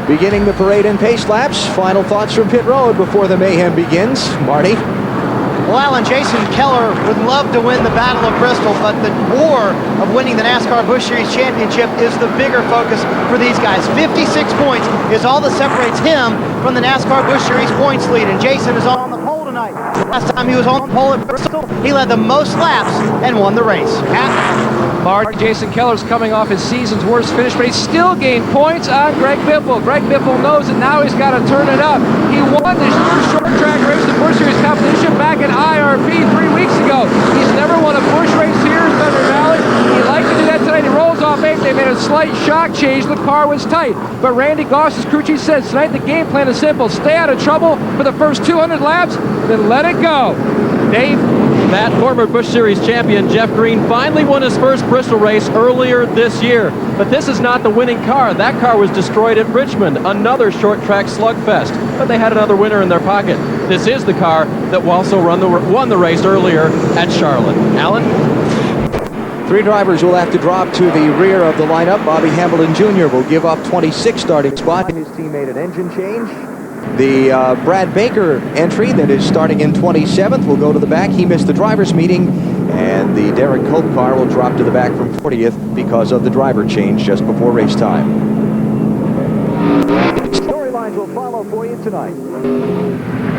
Beginning the parade and pace laps. Final thoughts from pit road before the mayhem begins. Marty? Well, Alan, Jason Keller would love to win the Battle of Bristol, but the war of winning the NASCAR Busch Series Championship is the bigger focus for these guys. 56 points is all that separates him from the NASCAR Busch Series points lead, and Jason is on the pole tonight. Last time he was on the pole at Bristol, he led the most laps and won the race. Mark, Jason Keller's coming off his season's worst finish, but he still gained points on Greg Biffle. Greg Biffle knows that now he's got to turn it up. He won this first short track race in the Busch Series competition back in IRP 3 weeks ago. He's never won a Busch race here in Thunder Valley. He liked to do that tonight. He rolls off 8. They made a slight shock change. The car was tight. But Randy Goss's crew chief says tonight the game plan is simple. Stay out of trouble for the first 200 laps, then let it go. Dave, that former Busch Series champion Jeff Green finally won his first Bristol race earlier this year. But this is not the winning car. That car was destroyed at Richmond, another short track slugfest. But they had another winner in their pocket. This is the car that also won the race earlier at Charlotte. Alan? 3 drivers will have to drop to the rear of the lineup. Bobby Hamilton Jr. will give up 26 starting spot. His team made an engine change. The Brad Baker entry that is starting in 27th will go to the back. He missed the driver's meeting, and the Derek Cope car will drop to the back from 40th because of the driver change just before race time. Storylines will follow for you tonight.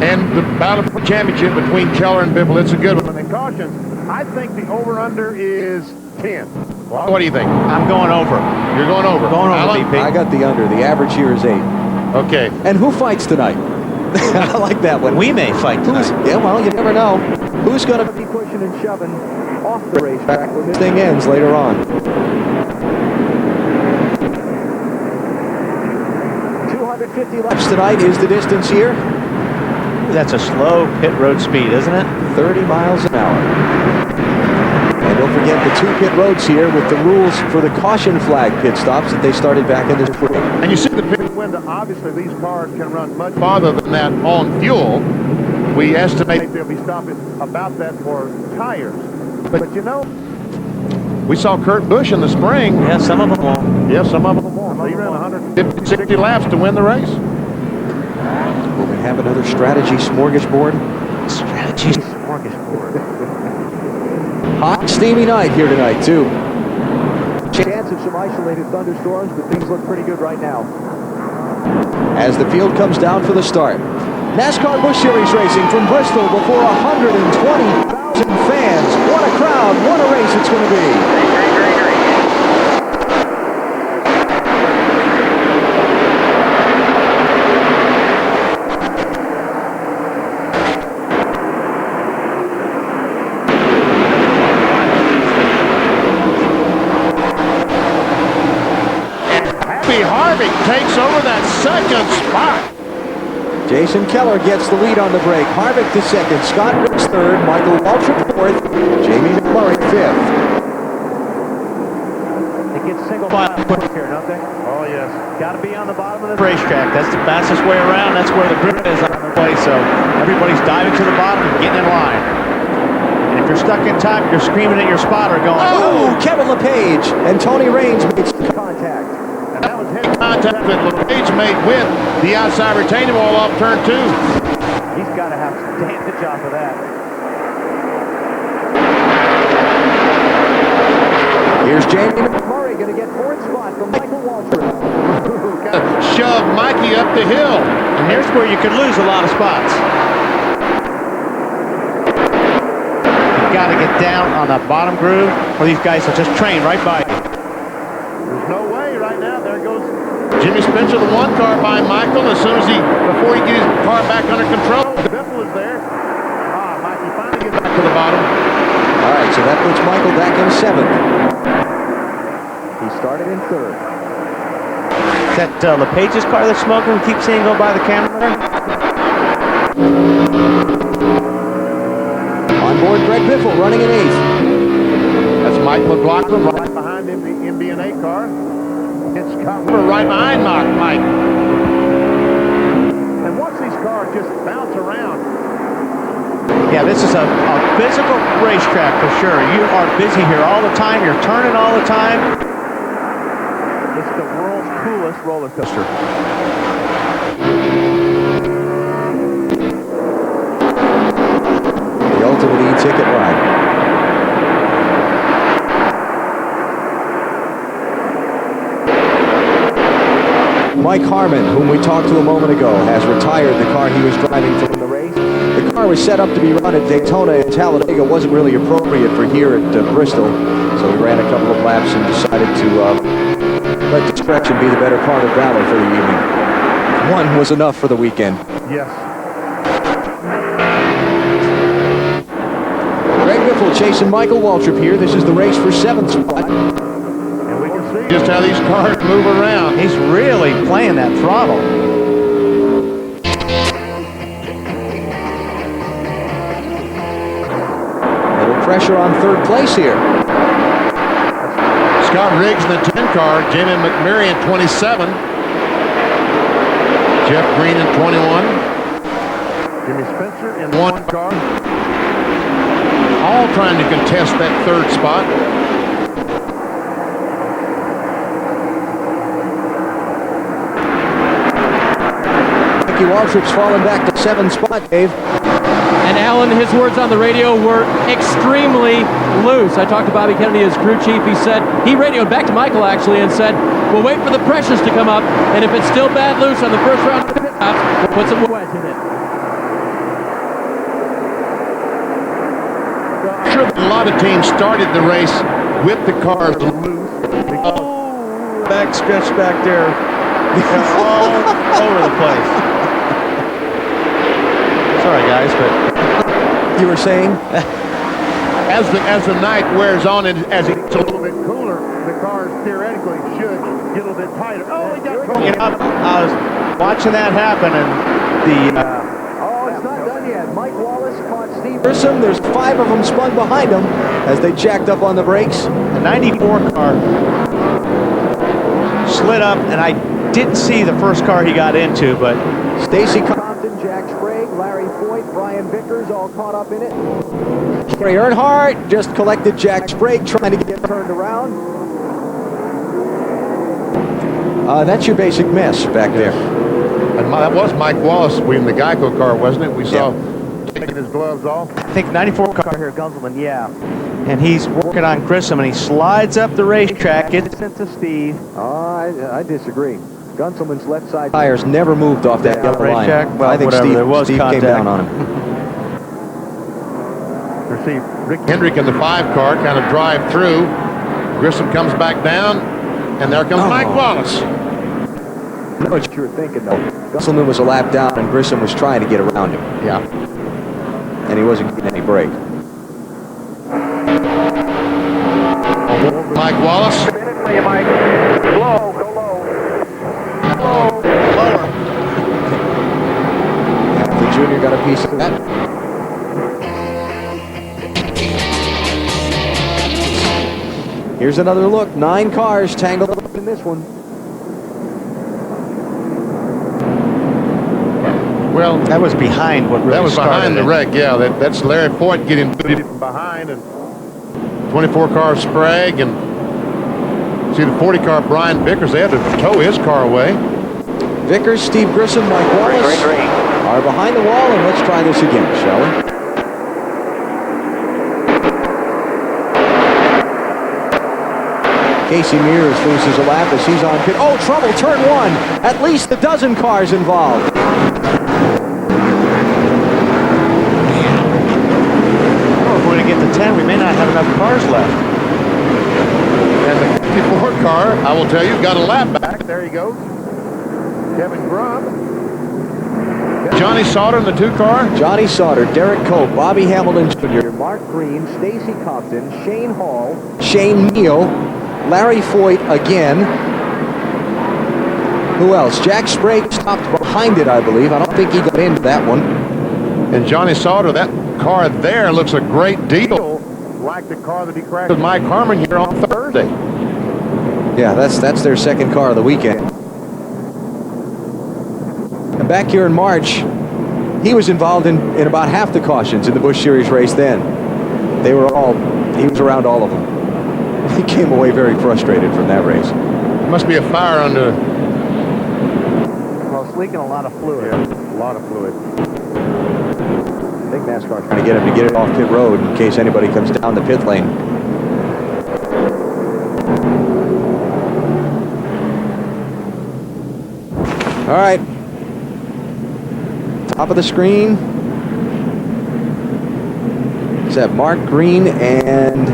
And the battle for championship between Keller and Biffle, it's a good one. And cautions, I think the over-under is 10. Well, what do you think? I'm going over. You're going over. Going over, Alan? BP. I got the under. The average here is 8. Okay. And who fights tonight? I like that one. We may fight tonight. Yeah, well, you never know. Who's going to be pushing and shoving off the racetrack when this thing ends later on? 250 laps tonight is the distance here. That's a slow pit road speed, isn't it? 30 miles an hour. And don't forget the 2 pit roads here with the rules for the caution flag pit stops that they started back in the spring. And you see the pit window, obviously these cars can run much farther than that on fuel. We estimate they'll be stopping about that for tires. But you know, we saw Kurt Busch in the spring. Yeah, some of them won't. Yeah, some of them won't. He ran 150, 60 laps to win the race. Will we have another strategy smorgasbord? Strategy smorgasbord. Hot, steamy night here tonight, too. Chance of some isolated thunderstorms, but things look pretty good right now. As the field comes down for the start. NASCAR Busch Series racing from Bristol before 120,000 fans. What a crowd, what a race it's going to be. Takes over that second spot. Jason Keller gets the lead on the break. Harvick to second. Scott Ricks third. Michael Waltrip fourth. Jamie McMurray fifth. They get single file quick here, don't they? Oh, yes. Got to be on the bottom of the racetrack. That's the fastest way around. That's where the grip is on the play. So everybody's diving to the bottom and getting in line. And if you're stuck in time, you're screaming at your spotter going, oh! Kevin LePage and Tony Raines made some contact. And that was head contact that LePage made with the outside retaining wall off turn 2. He's got to have some damage off of that. Here's Jamie McMurray going to get fourth spot from Michael Waltrip. Shove Mikey up the hill. And here's where you could lose a lot of spots. You've got to get down on the bottom groove, or these guys will just train right by you. There's no way right now. There goes Jimmy Spencer, the 1 car by Michael. As soon as before he gets his car back under control, Biffle is there. Mikey finally gets back to the bottom. All right, so that puts Michael back in 7th. He started in 3rd. Is that LePage's car that's smoking? We keep seeing go by the camera there. On board Greg Biffle running in 8th. That's Mike McLaughlin right behind him, the MB&A car. It's Scott right behind Mike. And watch these cars just bounce around. Yeah, this is a physical racetrack for sure. You are busy here all the time. You're turning all the time. It's the world's coolest roller coaster. The ultimate e-ticket ride. Mike Harmon, whom we talked to a moment ago, has retired the car he was driving from the race. The car was set up to be run at Daytona and Talladega. Wasn't really appropriate for here at Bristol, so we ran a couple of laps and decided to let discretion be the better part of valor for the evening. One was enough for the weekend. Yes. Greg Biffle chasing Michael Waltrip here. This is the race for 7th spot. And we can see just how these cars move around. He's really playing that throttle. Little pressure on 3rd place here. Scott Riggs in the 10 car, Jamie McMurray in 27, Jeff Green in 21, Jimmy Spencer in 1 car, all trying to contest that 3rd spot. Mickey Waltrip's falling back to 7th spot, Dave. And Alan, his words on the radio were extremely loose. I talked to Bobby Kennedy, his crew chief. He said, he radioed back to Michael actually and said, we'll wait for the pressures to come up, and if it's still bad loose on the first round of pit stops, we'll put some wedge in it. I'm sure a lot of teams started the race with the cars loose. Back stretch back there. All over the place. Sorry, guys, but You were saying? As the night wears on and as it gets a little bit cooler, the cars theoretically should get a little bit tighter. Oh, we got I was watching that happen, and the Oh, it's not done yet. Mike Wallace caught Steve Grissom. There's 5 of them spun behind him as they jacked up on the brakes. the 94 car slid up, and I didn't see the first car he got into, but Stacy Compton, Jack Sprague, Larry Foyt, Brian Vickers all caught up in it. Ray Earnhardt just collected Jack Sprague trying to get turned around. That's your basic mess back there. And that was Mike Wallace in the Geico car, wasn't it? We saw taking his gloves off. I think 94 car here, Gunzelman, yeah. And he's working on Grissom, and he slides up the racetrack, gets into Steve. I disagree. Gunselman's left side tires never moved off that yellow line. Racetrack, well, I think whatever, Steve, there was Steve came contact. down on him. See Rick Hendrick in the 5 car kind of drive through. Grissom comes back down, and there comes Mike Wallace. I know what you were thinking, though. Gunselman was a lap down, and Grissom was trying to get around him. Yeah. And he wasn't getting any break. Mike Wallace. Low, go low. Lower. The junior got a piece of that. Here's another look. 9 cars tangled up in this one. Well, That was behind what really that was behind the started wreck. Yeah, that's Larry Foyt getting booted from behind, and 24 car Sprague, and see the 40 car Brian Vickers. They had to tow his car away. Vickers, Steve Grissom, Mike Wallace are behind the wall, and let's try this again, shall we? Casey Mears loses a lap as he's on pit. Oh, trouble, turn 1. At least a dozen cars involved. Oh, if we're going to get to 10, we may not have enough cars left. And the 54 car, I will tell you, got a lap back. There he goes. Kevin Grubb. Johnny Sauter in the 2 car. Johnny Sauter, Derek Cope, Bobby Hamilton Jr., Mark Green, Stacy Compton, Shane Hall, Shane Neal, Larry Foyt again. Who else? Jack Sprague stopped behind it, I believe. I don't think he got into that one. And Johnny Sauter, that car there looks a great deal like the car that he crashed with Mike Harmon here on Thursday. Yeah, that's their 2nd car of the weekend. And back here in March, he was involved in about half the cautions in the Busch Series race then. He was around all of them. He came away very frustrated from that race. Must be a fire under. Well, it's leaking a lot of fluid. Yeah, a lot of fluid. I think NASCAR's trying to get him to get it off pit road in case anybody comes down the pit lane. All right. Top of the screen. Is that Mark Green and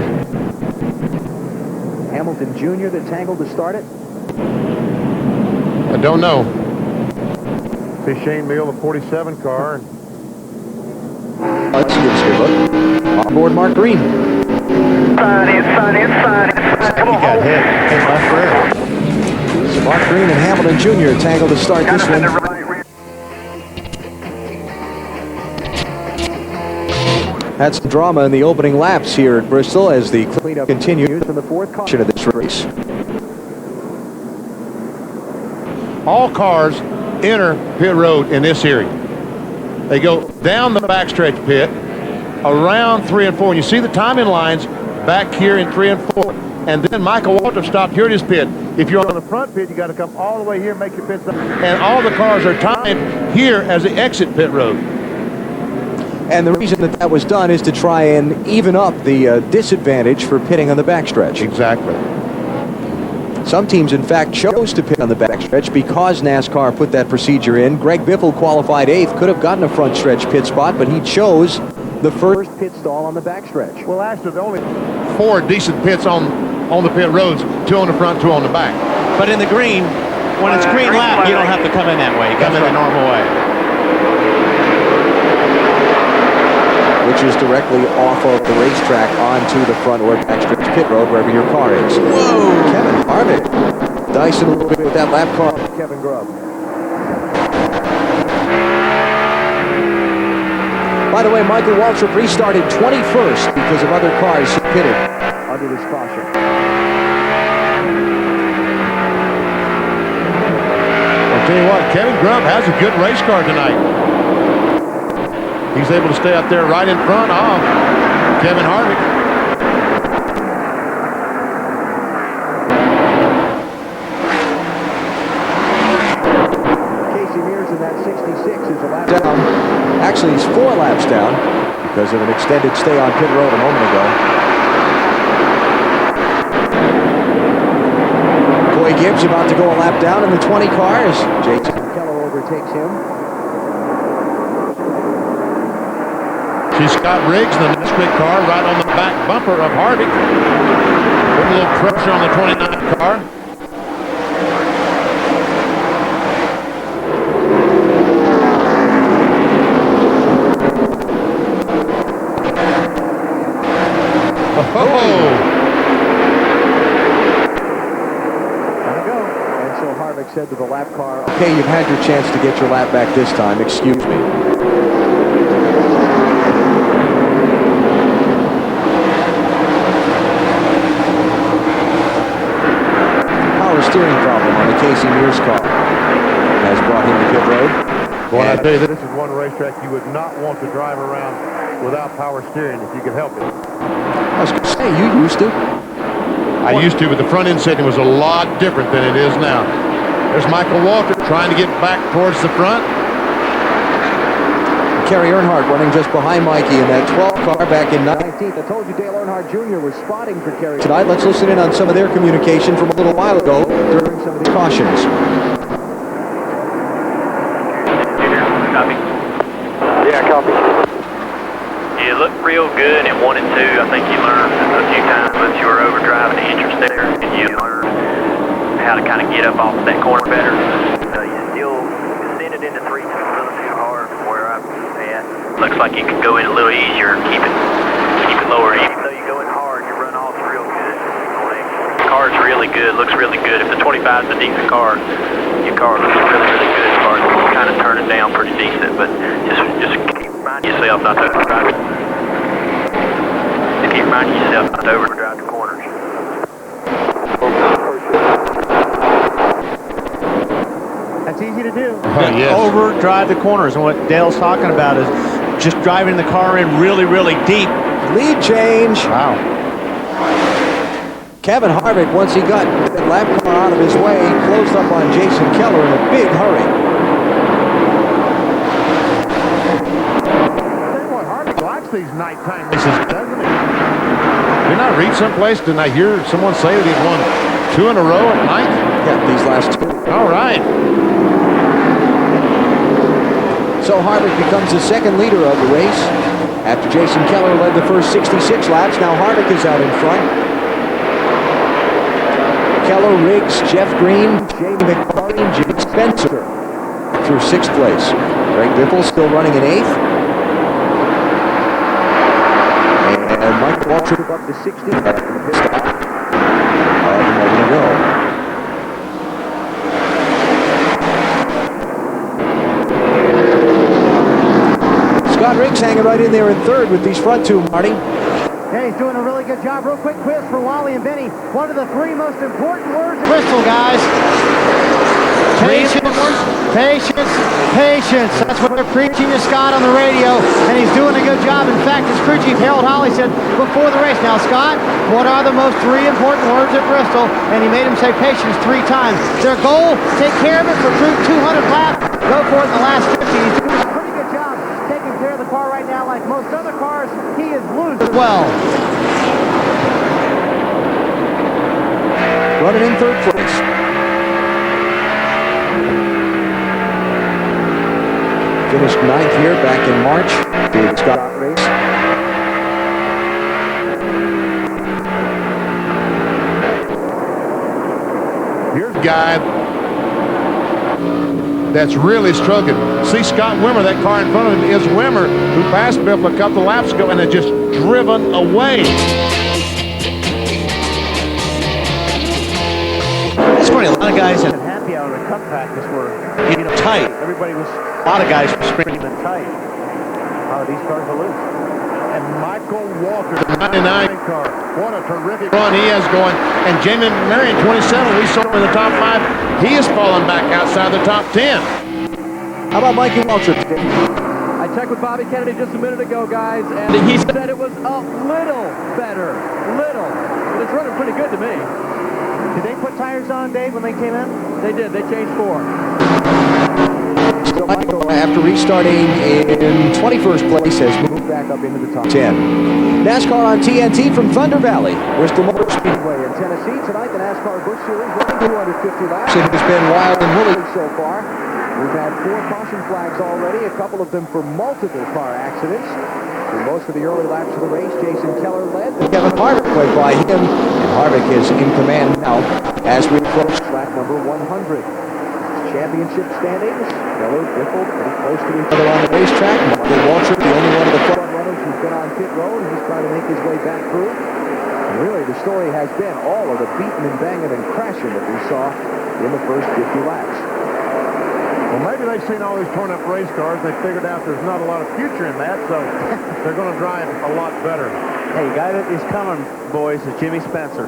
Hamilton Jr. that tangled to start it? I don't know. See Shane Meal, the 47 car. Let's give us a good look. On board Mark Green. Inside. Come on, got hit left rear. So Mark Green and Hamilton Jr. tangled to start this one. Had some drama in the opening laps here at Bristol as the cleanup continues from the fourth caution of this race. All cars enter pit road in this area. They go down the backstretch pit, around 3 and 4. And you see the timing lines back here in 3 and 4. And then Michael Walter stopped here at his pit. If you're on the front pit, you got to come all the way here and make your pit stop. And all the cars are timed here as they exit pit road. And the reason that that was done is to try and even up the disadvantage for pitting on the backstretch. Exactly. Some teams, in fact, chose to pit on the backstretch because NASCAR put that procedure in. Greg Biffle qualified 8th, could have gotten a front stretch pit spot, but he chose the first pit stall on the backstretch. Well, actually, there are only 4 decent pits on the pit roads, 2 on the front, 2 on the back. But in the green, when it's green lap, you don't have to come in that way. You come in the normal way. Which is directly off of the racetrack onto the front or backstretch pit road, wherever your car is. Whoa! Kevin Harvick dicing a little bit with that lap car. Kevin Grubb. By the way, Michael Waltrip restarted 21st because of other cars who pitted under this caution. I'll tell you what, Kevin Grubb has a good race car tonight. He's able to stay up there right in front of Kevin Harvick. Casey Mears in that 66 is a lap down. Actually, he's 4 laps down because of an extended stay on pit road a moment ago. Coy Gibbs about to go a lap down in the 20 cars. Jason Keller overtakes him. See Scott Riggs, the Nesquik car, right on the back bumper of Harvick. Put a little pressure on the 29 car. Oh! Gotta go. And so Harvick said to the lap car, okay, you've had your chance to get your lap back this time. Excuse me. Steering problem on the Casey Mears car has brought him to pit road. Well, I tell you, this is one racetrack you would not want to drive around without power steering if you could help it. I was going to say, you used to. I used to, but the front end setting was a lot different than it is now. There's Michael Walter trying to get back towards the front. Kerry Earnhardt running just behind Mikey in that 12 car back in 19th. I told you Dale Earnhardt Jr. was spotting for Kerry tonight. Let's listen in on some of their communication from a little while ago during some of the cautions. Copy. Yeah, copy. You looked real good in 1 and 2. I think you learned a few times that you were overdriving the interest there, and you learned how to kind of get up off that corner better. You still extended into 3 too hard from where I'm at. Looks like you could go in a little easier and keep it lower. Even though you go in hard, your runoff's real good. The car's really good, looks really good. If the 25 is a decent car, your car looks really, really good as far as kind of turning down pretty decent. But just keep reminding yourself not to overdrive it. Just keep reminding yourself not to overdrive the corners. That's easy to do. Yes. Overdrive the corners. And what Dale's talking about is just driving the car in really, really deep. Lead change. Wow. Kevin Harvick, once he got that lap car out of his way, closed up on Jason Keller in a big hurry. Harvick likes these nighttime races, doesn't he? Didn't I read someplace? Didn't I hear someone say that he'd won 2 in a row at night? Yeah, these last 2. All right. So Harvick becomes the second leader of the race. After Jason Keller led the first 66 laps, now Harvick is out in front. Keller, Riggs, Jeff Green, Jamie McFarlane, and Jim Spencer through 6th place. Greg Biffle still running in 8th. And Mike Waltrip up to 60 after the pit stop. A moment ago. Scott Riggs hanging right in there in 3rd with these front 2, Marty. Yeah, he's doing a really good job. Real quick quiz for Wally and Benny. What are the 3 most important words in Bristol, guys? Patience, patience, patience. That's what they're preaching to Scott on the radio, and he's doing a good job. In fact, his crew chief, Harold Holly, said before the race, now, Scott, what are the most 3 important words at Bristol? And he made him say patience 3 times. Their goal, take care of it for 200 laps. Go for it in the last 50. He's doing a pretty good job taking care of the car right now. Like most other cars, he is losing well. Running in 3rd place. Finished 9th here back in March. The Scott race. Here's a guy that's really struggling. See Scott Wimmer, that car in front of him is Wimmer, who passed Biffle a couple of laps ago and had just driven away. This morning, a lot of guys at happy hour at cup practice were tight. Everybody was, a lot of guys were screaming tight. These cars are loose. And Michael Walker, the 99 car, what a terrific run he has going. And Jamie McMarion, 27, we saw him in the top 5. He is falling back outside the top 10. How about Mikey Waltrip? I checked with Bobby Kennedy just a minute ago, guys, and he said it was a little better. Little. But it's running pretty good to me. Did they put tires on, Dave, when they came in? They did. They changed 4. So Michael, after restarting in 21st place, has moved back up into the top 10. NASCAR on TNT from Thunder Valley, Bristol Motor Speedway in Tennessee. Tonight, the NASCAR Busch Series running 250 laps. It has been wild and woolly so far. We've had 4 caution flags already, a couple of them for multiple car accidents. For most of the early laps of the race, Jason Keller led. Kevin Harvick went by him, and Harvick is in command now as we approach lap number 100. Championship standings, Keller, Biffle, pretty close to each other on the racetrack. Michael Waltrip, the only one of the front runners who's been on pit road, and he's trying to make his way back through. And really, the story has been all of the beating and banging and crashing that we saw in the first 50 laps. Well, maybe they've seen all these torn-up race cars. They figured out there's not a lot of future in that, so they're going to drive a lot better. Hey, guy that is coming, boys, is Jimmy Spencer.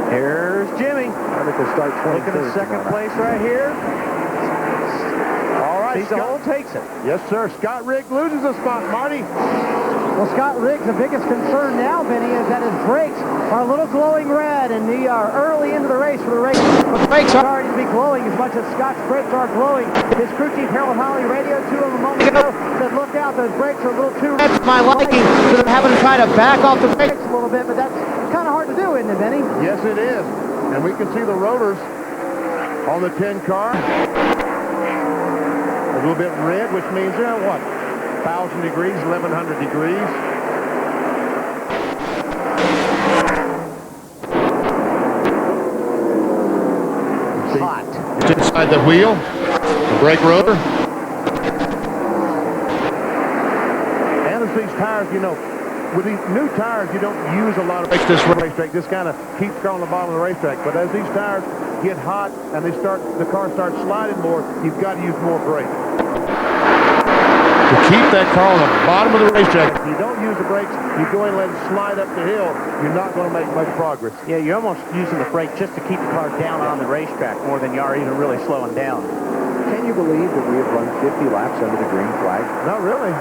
Here's Jimmy. Harvick will start 23rd. Looking at second place right here. All right, Sees the hole, takes it. Yes, sir. Scott Riggs loses a spot, Marty. Well, Scott Riggs, the biggest concern now, Benny, is that his brakes are a little glowing red, and they are early into the race for the race. But the brakes are already to be glowing as much as Scott's brakes are glowing. His crew chief, Harold Holly, radioed to him a moment ago, said, look out, those brakes are a little too red for my liking, so they're having to try to back off the brakes a little bit, but that's kind of hard to do, isn't it, Benny? Yes, it is. And we can see the rotors on the 10 car. A little bit red, which means they're what? 1,000 degrees, 1,100 degrees. Hot. It's inside the wheel, the brake rotor. And as these tires, you know, with these new tires, you don't use a lot of brakes this racetrack. This kind of keeps car on the bottom of the racetrack. But as these tires get hot and the car starts sliding more, you've got to use more brakes. To keep that car on the bottom of the racetrack, if you don't use the brakes, you go in and let it slide up the hill, you're not going to make much progress. Yeah, you're almost using the brake just to keep the car down on the racetrack more than you are even really slowing down. Can you believe that we have run 50 laps under the green flag? Not really.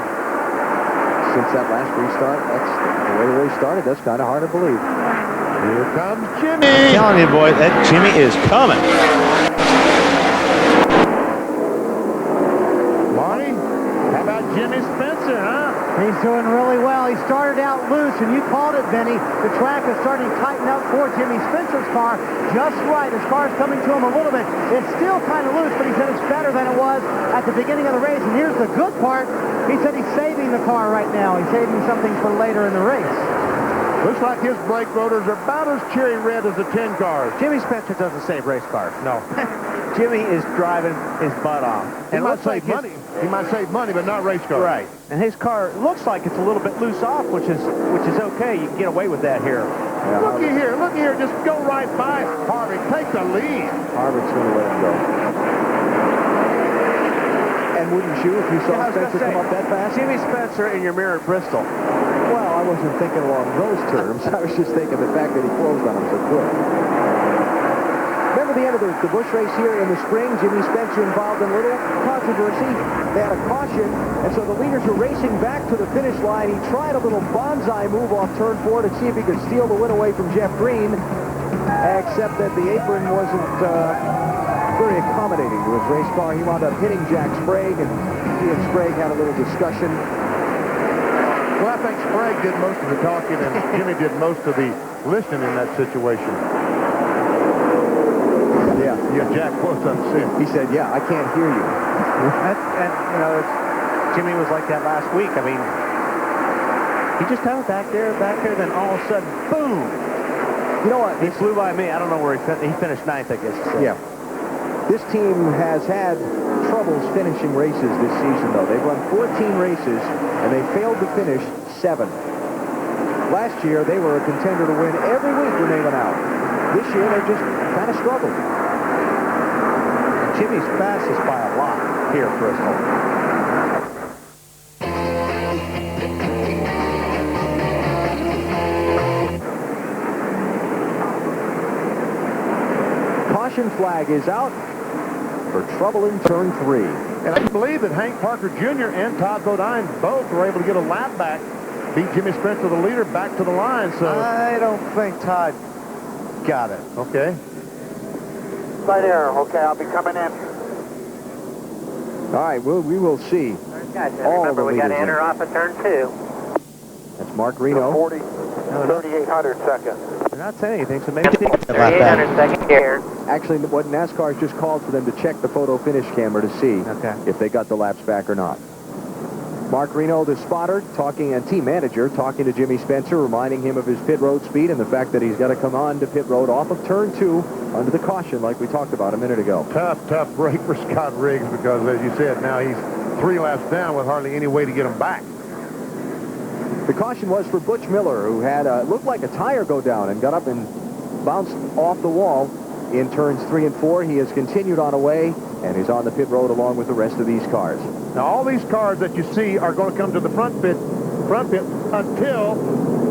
since that last restart. That's the way the race started. That's kind of hard to believe. Here comes Jimmy. I'm telling you, boy, that Jimmy is coming. Marty, how about Jimmy Spencer, huh? He's doing really well. He started out loose, and you called it, Benny. The track is starting to tighten up for Jimmy Spencer's car just right. His car's coming to him a little bit. It's still kind of loose, but he said it's better than it was at the beginning of the race. And here's the good part. He said he's saving the car right now. He's saving something for later in the race. Looks like his brake rotors are about as cherry red as the 10 cars. Jimmy Spencer doesn't save race cars. No. Jimmy is driving his butt off. He might save money. He might save money, but not race cars. Right. And his car looks like it's a little bit loose off, which is okay. You can get away with that here. Yeah, Looky here. Just go right by Harvick. Take the lead. Harvick's going to let him go. And wouldn't you if you saw Spencer come up that fast? Jimmy Spencer in your mirror at Bristol. Well, I wasn't thinking along those terms. I was just thinking the fact that he closed on him so quick. Remember the end of the Busch race here in the spring? Jimmy Spencer involved in a little controversy. They had a caution, and so the leaders were racing back to the finish line. He tried a little bonsai move off turn 4 to see if he could steal the win away from Jeff Green, except that the apron wasn't very accommodating to his race car. He wound up hitting Jack Sprague, and he and Sprague had a little discussion. Well, I think Sprague did most of the talking, and Jimmy did most of the listening in that situation. Yeah, Jack was upset. He said, yeah, I can't hear you. Jimmy was like that last week. I mean, he just kind of back there, then all of a sudden, boom! You know what? He flew by me. I don't know where he finished 9th, I guess you said. Yeah. This team has had troubles finishing races this season, though. They've run 14 races, and they failed to finish 7. Last year, they were a contender to win every week when they went out. This year, they just kind of struggled. Jimmy's fastest by a lot here at Bristol. Caution flag is out for trouble in turn 3. And I believe that Hank Parker Jr. and Todd Bodine both were able to get a lap back, beat Jimmy Spencer, the leader, back to the line. So I don't think Todd got it. Okay. Right there. Okay, I'll be coming in. All right, we will see. Guys, All remember, the we got to leaders enter in. off of turn 2. That's Mark Reno. 3,800 seconds. They're not saying anything, so maybe they can get the lap back. 3,800 seconds here. Actually, what NASCAR has just called for them to check the photo finish camera to see if they got the laps back or not. Mark Reno, the spotter, and team manager, talking to Jimmy Spencer, reminding him of his pit road speed and the fact that he's got to come on to pit road off of turn 2 under the caution like we talked about a minute ago. Tough break for Scott Riggs because, as you said, now he's 3 laps down with hardly any way to get him back. The caution was for Butch Miller, who had looked like a tire go down and got up and bounced off the wall in turns 3 and 4. He has continued on away and is on the pit road along with the rest of these cars. Now, all these cars that you see are going to come to the front pit until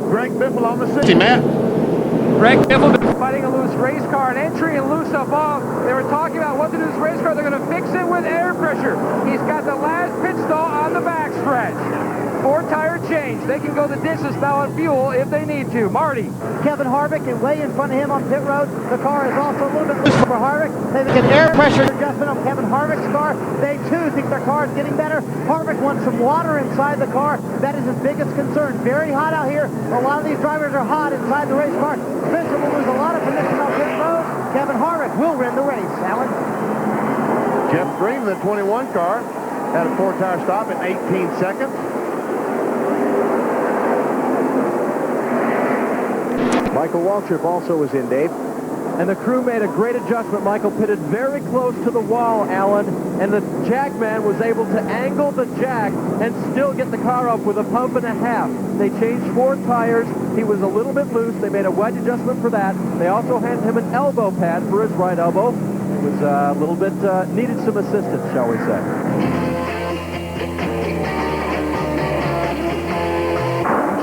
Greg Biffle on the 60, Matt. Greg Biffle been fighting a loose race car, an entry and loose above. They were talking about what to do to this race car. They're going to fix it with air pressure. He's got the last pit stall on the backstretch. 4-tire change. They can go the distance now on fuel if they need to. Marty. Kevin Harvick is way in front of him on pit road. The car is also a little bit loose for Harvick. They get air pressure adjustment on Kevin Harvick's car. They, too, think their car is getting better. Harvick wants some water inside the car. That is his biggest concern. Very hot out here. A lot of these drivers are hot inside the race car. Spencer will lose a lot of position on pit road. Kevin Harvick will win the race. Alan? Jeff Green, the 21 car, had a 4-tire stop in 18 seconds. Michael Waltrip also was in, Dave. And the crew made a great adjustment. Michael pitted very close to the wall, Alan, and the jackman was able to angle the jack and still get the car up with a pump and a half. They changed 4 tires. He was a little bit loose. They made a wedge adjustment for that. They also handed him an elbow pad for his right elbow. It was a little bit, needed some assistance, shall we say.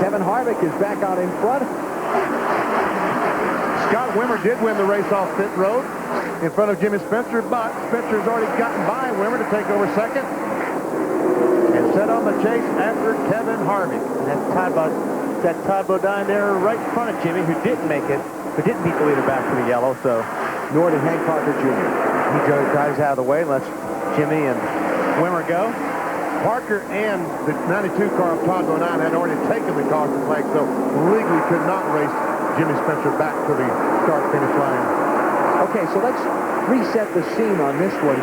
Kevin Harvick is back out in front. Scott Wimmer did win the race off pit road in front of Jimmy Spencer, but Spencer's already gotten by Wimmer to take over second. And set on the chase after Kevin Harvick. And that Todd Bodine there right in front of Jimmy, who didn't make it, who didn't beat the leader back to the yellow, so Nor did Hank Parker Jr. he drives out of the way, lets Jimmy and Wimmer go. Parker and the 92 car of Todd Bodine had already taken the caution flag, so legally could not race Jimmy Spencer back to the start-finish line. Okay, so let's reset the scene on this one.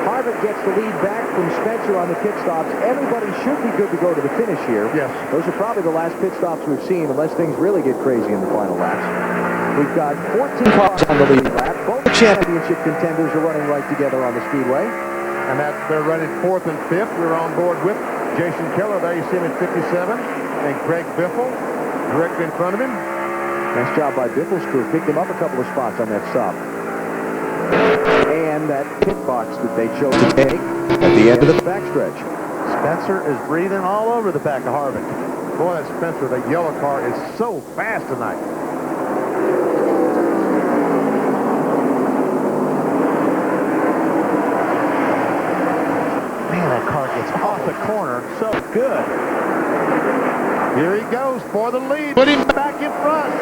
Harvick gets the lead back from Spencer on the pit stops. Everybody should be good to go to the finish here. Yes. Those are probably the last pit stops we've seen, unless things really get crazy in the final laps. We've got 14 cars on the lead lap. Both championship contenders are running right together on the speedway. And they're running 4th and 5th. We're on board with Jason Keller. There you see him at 57. And Greg Biffle directly in front of him. Nice job by Biffle's crew. Picked him up a couple of spots on that stop. And that pit box that they chose to take at the end of the backstretch. Spencer is breathing all over the back of Harvick. Boy, that Spencer, the yellow car, is so fast tonight. Man, that car gets off the corner so good. Here he goes for the lead. Put him back in front.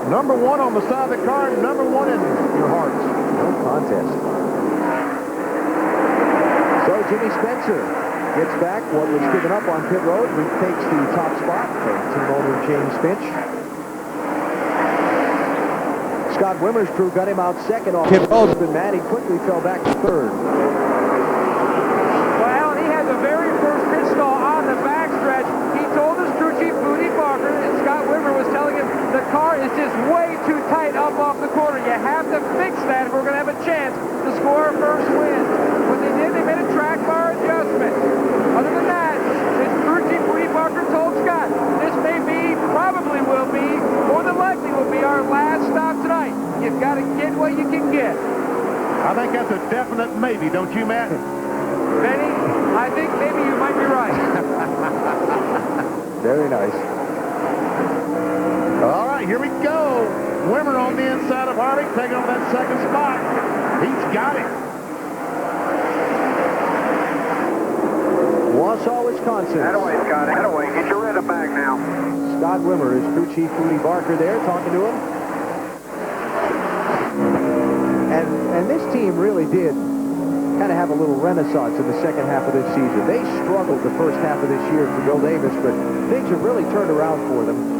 Number 1 on the side of the car, number 1 in your hearts. No contest. So Jimmy Spencer gets back what was given up on pit road, retakes the top spot for team owner James Finch. Scott Wimmer's crew got him out second off pit road, but Matty quickly fell back to third. Well, Alan, he had the very first pit stall on the backstretch. He told his crew chief, Booty Barker, and Scott Wimmer was telling him the car is just way too tight up off the corner. You have to fix that if we're going to have a chance to score our first win. What they did, they made a track bar adjustment. Other than that, his crew chief, Booty Barker, told Scott, this may be, probably will be, more than likely will be our last stop tonight. You've got to get what you can get. I think that's a definite maybe, don't you, Matt? Benny, I think maybe you might be right. Very nice. All right, here we go. Wimmer on the inside of Harvick, taking on that second spot. He's got it. Wausau, Wisconsin. Attaway, Scott, Attaway. Get your rhythm back now. Scott Wimmer, his crew chief Booty Barker there talking to him. And this team really did kind of have a little renaissance in the second half of this season. They struggled the first half of this year for Bill Davis, but things have really turned around for them.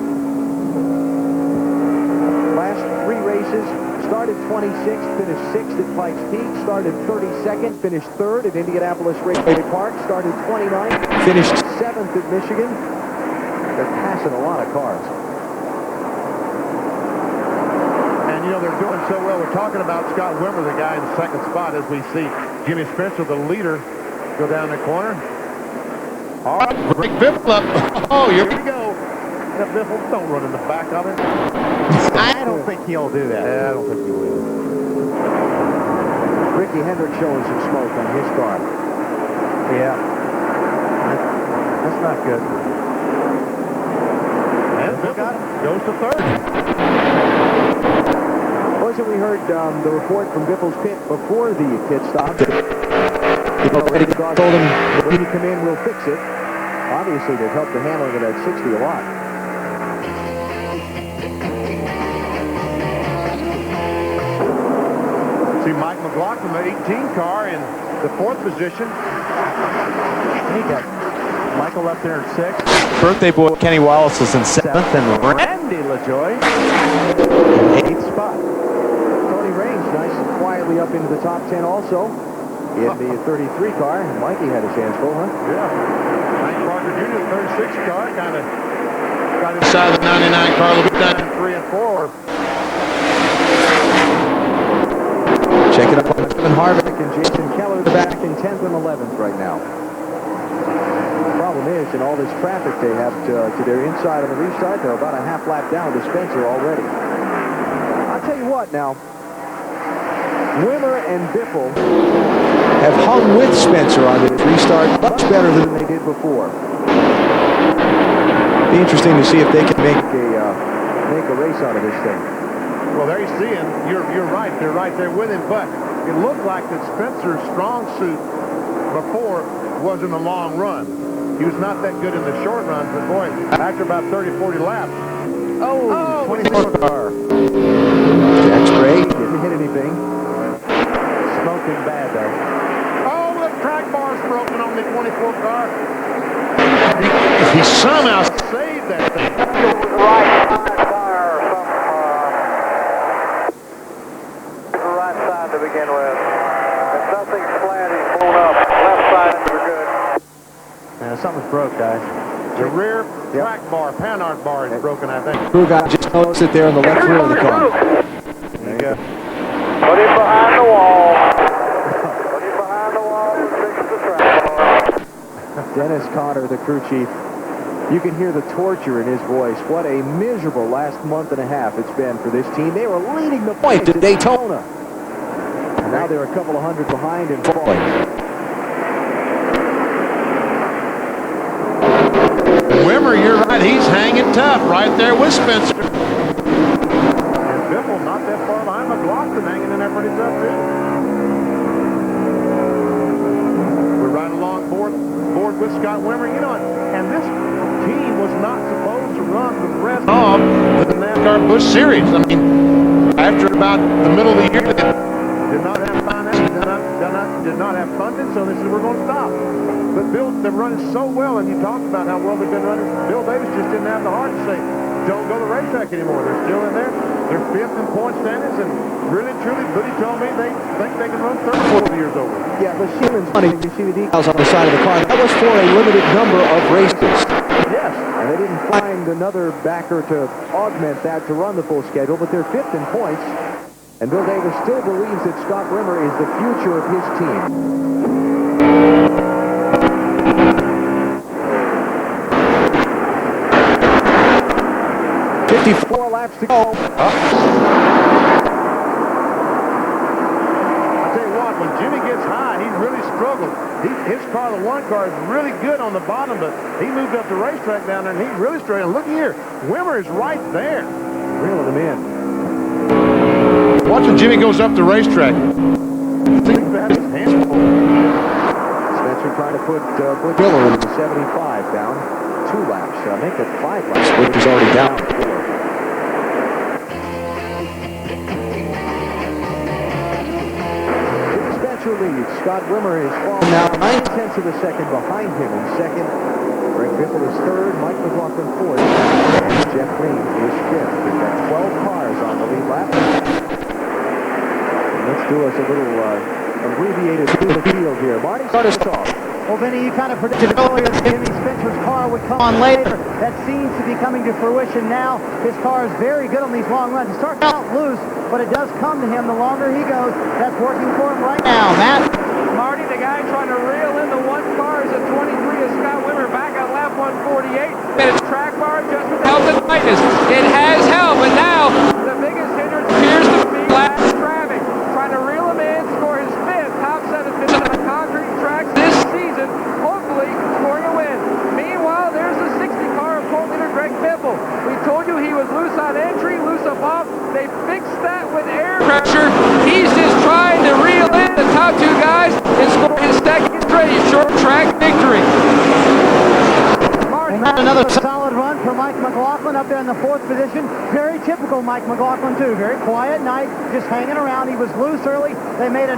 Last 3 races, started 26th, finished 6th at Pikes Peak, started 32nd, finished 3rd at Indianapolis Raceway Park, started 29th, finished 7th at Michigan. They're passing a lot of cars. And, you know, they're doing so well. We're talking about Scott Wimmer, the guy in the second spot, as we see Jimmy Spencer, the leader, go down the corner. All right, Greg Biffle up. Oh, here we go. And Biffle, don't run in the back of it. I don't think he'll do that. Yeah, I don't think he will. Ricky Hendrick showing some smoke on his car. Yeah. That's not good. And Biffle goes to 3rd. Wasn't we heard the report from Biffle's pit before the pit stop? Eddie told him, when you come in, we'll fix it. Obviously, they've helped the handling of that 60 a lot. See Mike McLaughlin, the 18 car, in the 4th position. He got Michael up there in 6th. Birthday boy Kenny Wallace is in 7th, and Randy LaJoy, 8th spot. Tony Raines, nice and quietly up into the top 10 also. In the 33 car, Mikey had his hands full, huh? Yeah. Hank Parker Jr., the 36 car, kind of got inside the 99 car a little bit down in 3 and 4. Check it up on Kevin Harvick and Jason Keller, the back in 10th and 11th right now. The problem is, in all this traffic they have to their inside on the restart, they're about a half lap down to Spencer already. I'll tell you what now, Wimmer and Biffle have hung with Spencer on this restart much better than they did before. Be interesting to see if they can make a race out of this thing. Well, there you see him. You're right. They're right there with him. But it looked like that Spencer's strong suit before was in the long run. He was not that good in the short runs, but boy, after about 30, 40 laps. Oh, 24 car. Jack Spray didn't hit anything. Smoking bad, though. Oh, the track bar's broken on the 24 car. He somehow saved that thing. Right side tire, the right side to begin with. If nothing's flat, he's blown up. Left side, we're good. Something's broke, guys. The rear track bar, Panhard bar is broken, I think. Crew guy just noticed it there in the left rear of the car. There you go. Put him behind the wall. Put him behind the wall and fix the track bar. Dennis Conner, the crew chief. You can hear the torture in his voice. What a miserable last month and a half it's been for this team. They were leading the point at Daytona. And now they're a couple of hundred behind and falling. Wimmer, you're right. He's hanging tough right there with Spencer. And Biffle not that far behind McLaughlin, hanging in there pretty tough, too. We're right along board with Scott Wimmer. You know, and this team was not supposed to run the rest of the NASCAR Busch Series. I mean, after about the middle of the year, they did not have finance, did not have funding, so they said, we're going to stop. But Bill, they're running so well, and you talked about how well they've been running. Bill Davis just didn't have the heart to say, don't go to the racetrack anymore. They're still in there. They're fifth in point standings, and really, truly, Buddy told me they think they can run 34 years over. Yeah, but Sheeman's funny. You see the decals on the side of the car. That was for a limited number of races. Yes. And they didn't find another backer to augment that to run the full schedule, but they're fifth in points. And Bill Davis still believes that Scott Wimmer is the future of his team. 54 laps to go. I'll tell you what, when Jimmy gets high, he really struggles. His car, the one car, is really good on the bottom, but he moved up the racetrack down there, and he's really struggling. Look here, Wimmer is right there. Reeling him in. Watch when Jimmy goes up the racetrack. Seems to have his hands full. Spencer trying to put Butch Miller in the 75 down. 2 laps. Make it 5 laps. Butch is already down. Lead. Scott Wimmer is falling now 9/10 of a second behind him in second. Greg Biffle is third. Mike McLaughlin fourth. And Jeff Green is fifth. We've got 12 cars on the lead lap. And let's do us a little abbreviated through the field here. Marty, start us off. Well, Vinny, you kind of predicted earlier that Jimmy Spencer's car would come on later. That seems to be coming to fruition now. His car is very good on these long runs. It starts out loose, but it does come to him the longer he goes. That's working for him right now. Matt? Marty, the guy trying to reel in the one car is at 23 is Scott Wimmer back on lap 148. And his track bar adjustment helped and lightness. It has helped, but now the biggest hindrance appears to be last traffic. Trying to reel him in, score his fifth top 7 finish on the concrete tracks this season, hopefully scoring a win. Meanwhile, there's the 60 car of pole leader Greg Biffle. We told you he was loose on entry, loose up off. They fixed that with air pressure. He's just trying to reel in the top 2 guys and score his second straight short track victory. And not another solid run for Mike McLaughlin up there in the 4th position. Very typical Mike McLaughlin, too. Very quiet night, just hanging around. He was loose early. They made a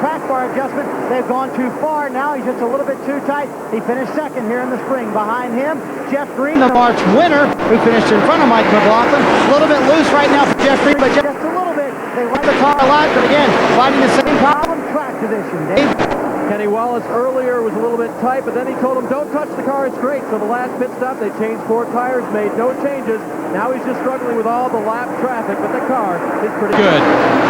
track bar adjustment. They've gone too far. Now he's just a little bit too tight. He finished second here in the spring. Behind him, Jeff Green, the March winner, who finished in front of Mike McLaughlin. A little bit loose right now for Jeff Green, but just a little bit. They run the car a lot, but again, finding the same problem, track position. Dave? Kenny Wallace earlier was a little bit tight, but then he told him, don't touch the car, it's great. So the last pit stop, they changed 4 tires, made no changes. Now he's just struggling with all the lap traffic, but the car is pretty good.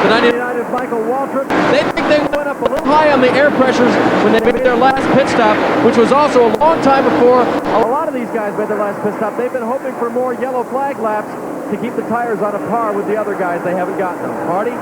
The 99 is Michael Waltrip. They think they went up a little high on the air pressures when they made their last pit stop, which was also a long time before a lot of these guys made their last pit stop. They've been hoping for more yellow flag laps. to keep the tires on a par with the other guys. They haven't gotten them. Marty?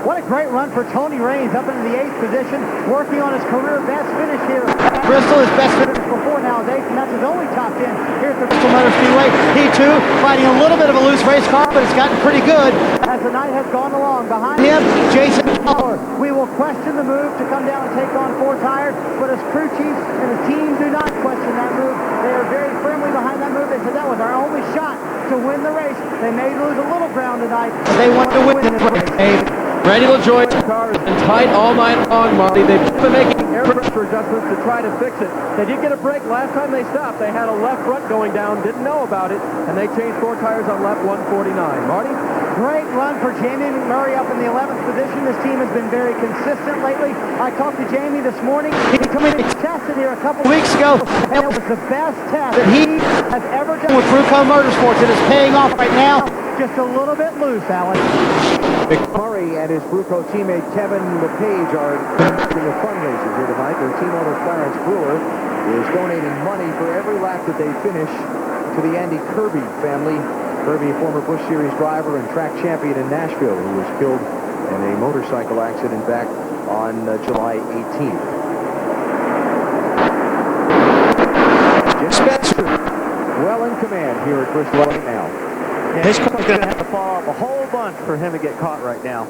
What a great run for Tony Raines up into the 8th position, working on his career best finish here. Bristol, his best finish before now is 8th, and that's his only top 10 here at the Bristol Motor Speedway. He too fighting a little bit of a loose race car, but it's gotten pretty good as the night has gone along. Behind him, Jason Keller. We will question the move to come down and take on 4 tires, but his crew chief and his team do not question that move. They are very firmly behind that move. They said that was our only shot to win the race. They may lose a little ground tonight, but they want to win this race. Randy LaJoie's car has been tight all night long, Marty. They've been making air pressure adjustments to try to fix it. They did get a break last time they stopped. They had a left front going down, didn't know about it, and they changed 4 tires on lap 149. Marty? Great run for Jamie McMurray up in the 11th position. This team has been very consistent lately. I talked to Jamie this morning. He told me he tested here a couple weeks ago, and it was the best test that he has ever done with Bruco Motorsports. It is paying off right now. Just a little bit loose, Alan. McMurray and his Bruco teammate Kevin LePage are conducting a fundraiser here tonight. Their team owner Clarence Brewer is donating money for every lap that they finish to the Andy Kirby family. Kirby, a former Busch Series driver and track champion in Nashville, who was killed in a motorcycle accident back on July 18th. Jim Spencer, well in command here at Bristol right now. Yeah, his car's going to have to fall off a whole bunch for him to get caught right now.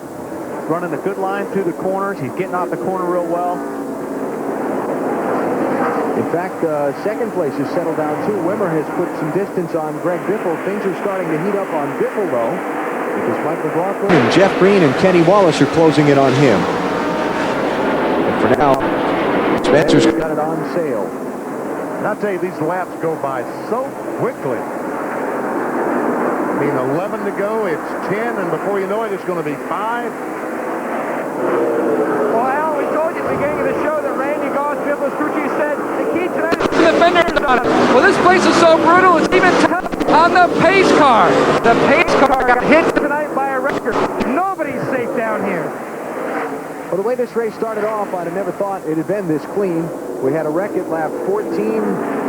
Running a good line through the corners. He's getting off the corner real well. In fact, second place has settled down too. Wimmer has put some distance on Greg Biffle. Things are starting to heat up on Biffle, though, because Mike McLaughlin and Jeff Green and Kenny Wallace are closing in on him. But for now, Spencer's got it on sale. And I'll tell you, these laps go by so quickly. I mean, 11 to go, it's 10, and before you know it, it's going to be 5. Well, Al, we told you at the beginning of the show that Randy Goss, Biffle's crew chief, said the key tonight is the fenders on it. Well, this place is so brutal, it's even tough on the pace car. The pace car got hit tonight by a wrecker. Nobody's safe down here. Well, the way this race started off, I'd have never thought it had been this clean. We had a wreck at lap 14,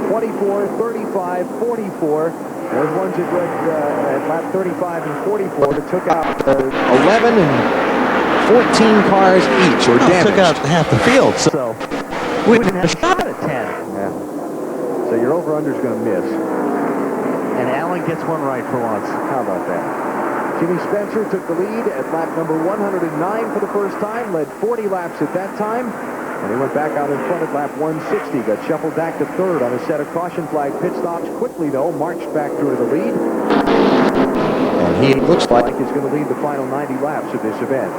24, 35, 44. Those ones that went at lap 35 and 44 that took out 11 and 14 cars each, or damaged. Took out half the field, so we didn't have a shot at 10. Yeah. So your over-under's going to miss. And Allen gets one right for once. How about that? Jimmy Spencer took the lead at lap number 109 for the first time, led 40 laps at that time. And he went back out in front at lap 160, got shuffled back to third on a set of caution flag pit stops. Quickly, though, marched back through to the lead. And he looks like he's going to lead the final 90 laps of this event.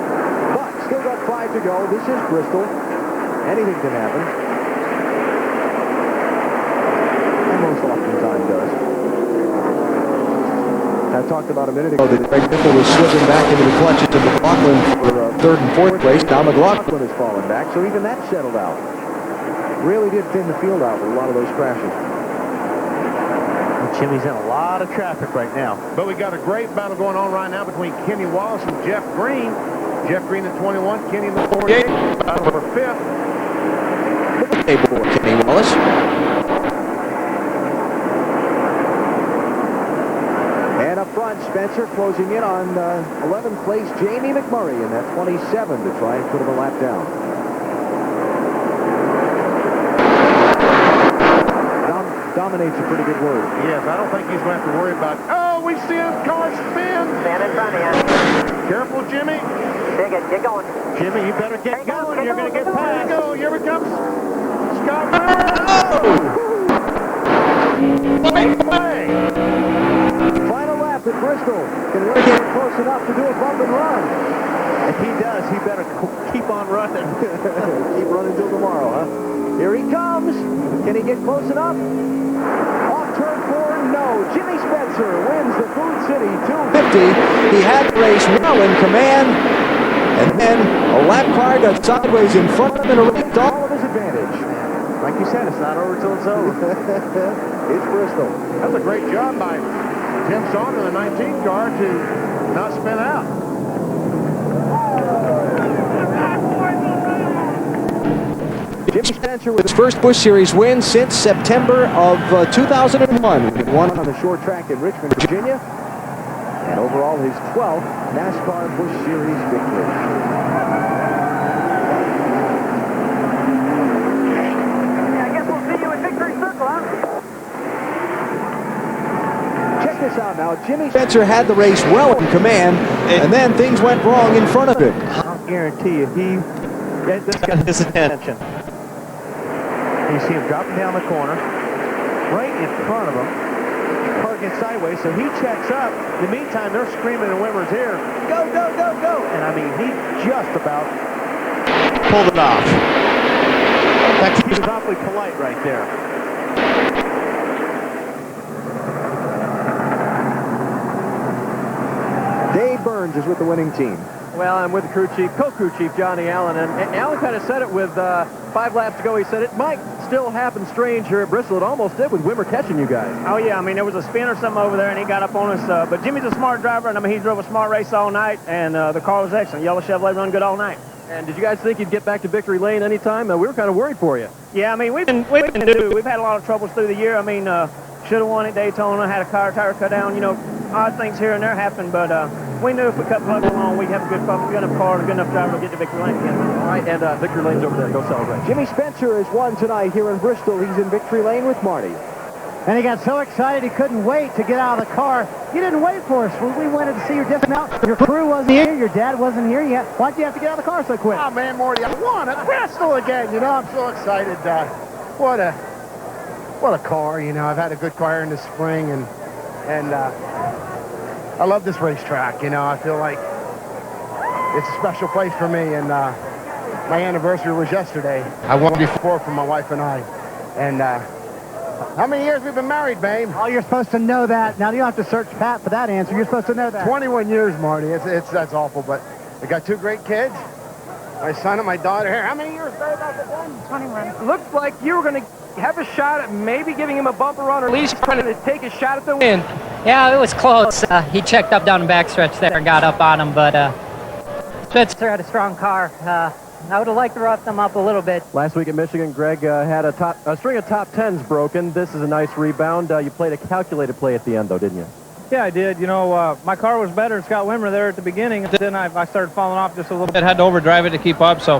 But still got 5 to go. This is Bristol. Anything can happen. And most oftentimes does. I talked about a minute ago that Greg Biffle was slipping back into the clutches of McLaughlin for third and fourth place. Now McLaughlin has fallen back, so even that settled out. Really did thin the field out with a lot of those crashes. And Jimmy's in a lot of traffic right now. But we got a great battle going on right now between Kenny Wallace and Jeff Green. Jeff Green at 21, Kenny in the 48, battle for 5th. Hey, boy, Kenny Wallace. And up front, Spencer closing in on 11th place Jamie McMurray in that 27 to try and put him a lap down. Dominates a pretty good word. Yes, I don't think he's going to have to worry about. Oh, we see his car spin. Stand in front of you. Careful, Jimmy. Dig it. Get going. Jimmy, you better get going. You're going to get going. past. Go. Here it comes. Scott. Final lap at Bristol. Can Rick get close enough to do a bump and run? If he does, he better keep on running. Keep running till tomorrow, huh? Here he comes. Can he get close enough? Off turn 4, no. Jimmy Spencer wins the Food City 250. He had the race well in command. And then a lap car got sideways in front of him and erased all of his advantage. Like you said, it's not over till it's over. It's Bristol. That's a great job by Tim Saunders in the 19 car to not spin out. Jimmy Spencer with his first Busch Series win since September of 2001. He won on the short track in Richmond, Virginia. and overall his 12th NASCAR Busch Series victory. I guess we'll see you in Victory Circle, huh? Check this out now. Jimmy Spencer had the race well in command, and then things went wrong in front of him. I'll guarantee you, this got his attention. You see him dropping down the corner, right in front of him. Car gets sideways, so he checks up. In the meantime, they're screaming in Wimmer's ear, go, go, go, go. And I mean, he just about pulled it off. In fact, he was awfully polite right there. Dave Burns is with the winning team. Well, I'm with the crew chief, co-crew chief, Johnny Allen, and Allen kind of said it with 5 laps to go. He said it might still happen strange here at Bristol. It almost did with Wimmer catching you guys. Oh, yeah. I mean, there was a spin or something over there, and he got up on us. But Jimmy's a smart driver, and I mean, he drove a smart race all night, and the car was excellent. Yellow Chevrolet run good all night. And did you guys think you'd get back to victory lane anytime? We were kind of worried for you. Yeah, I mean, we've had a lot of troubles through the year. I mean, should have won at Daytona, had a car tire cut down. You know, odd things here and there happen, but we knew if we cut plug along, we'd have a good car and a good enough driver to get to victory lane again. All right, and victory lane's over there. Go celebrate. Jimmy Spencer has won tonight here in Bristol. He's in victory lane with Marty. And he got so excited he couldn't wait to get out of the car. You didn't wait for us. We wanted to see your dismount. Your crew wasn't here. Your dad wasn't here. Why'd you have to get out of the car so quick? Oh, man, Morty, I won at Bristol again. You know, I'm so excited. What a car, you know. I've had a good car in the spring, and I love this racetrack. You know, I feel like it's a special place for me, and my anniversary was yesterday. I won before for my wife and I, and how many years we've been married, babe? Oh, you're supposed to know that. Now, you don't have to search Pat for that answer. You're supposed to know that. 21 years, Marty. That's awful, but I got 2 great kids. My son and my daughter here. How many years, babe, has it been? 21. Looked like you were going to have a shot at maybe giving him a bumper run, or at least trying to take a shot at the win. Yeah, it was close. He checked up down the backstretch there and got up on him, but Spencer had a strong car. I would have liked to rough them up a little bit. Last week at Michigan, Greg had a string of top 10s broken. This is a nice rebound. You played a calculated play at the end, though, didn't you? Yeah, I did. You know, my car was better than Scott Wimmer there at the beginning. Then I started falling off just a little bit. Had to overdrive it to keep up, so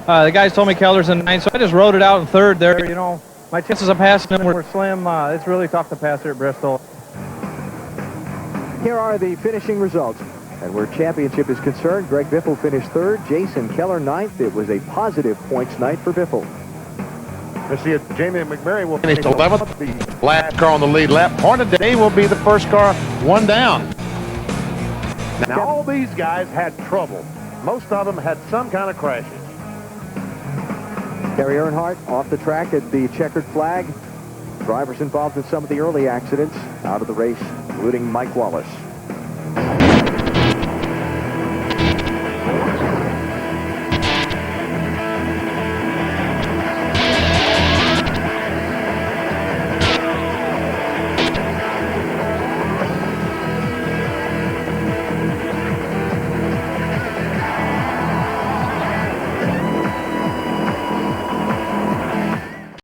the guys told me Keller's in 9th, so I just rode it out in 3rd there. You know, my chances of passing him were slim. It's really tough to pass here at Bristol. Here are the finishing results. And where championship is concerned, Greg Biffle finished 3rd, Jason Keller 9th. It was a positive points night for Biffle. Let's see if Jamie McMurray will finish 11th, the last car on the lead lap. Hornaday will be the first car, 1 down. Now, all these guys had trouble. Most of them had some kind of crashes. Terry Earnhardt off the track at the checkered flag. Drivers involved in some of the early accidents out of the race, including Mike Wallace.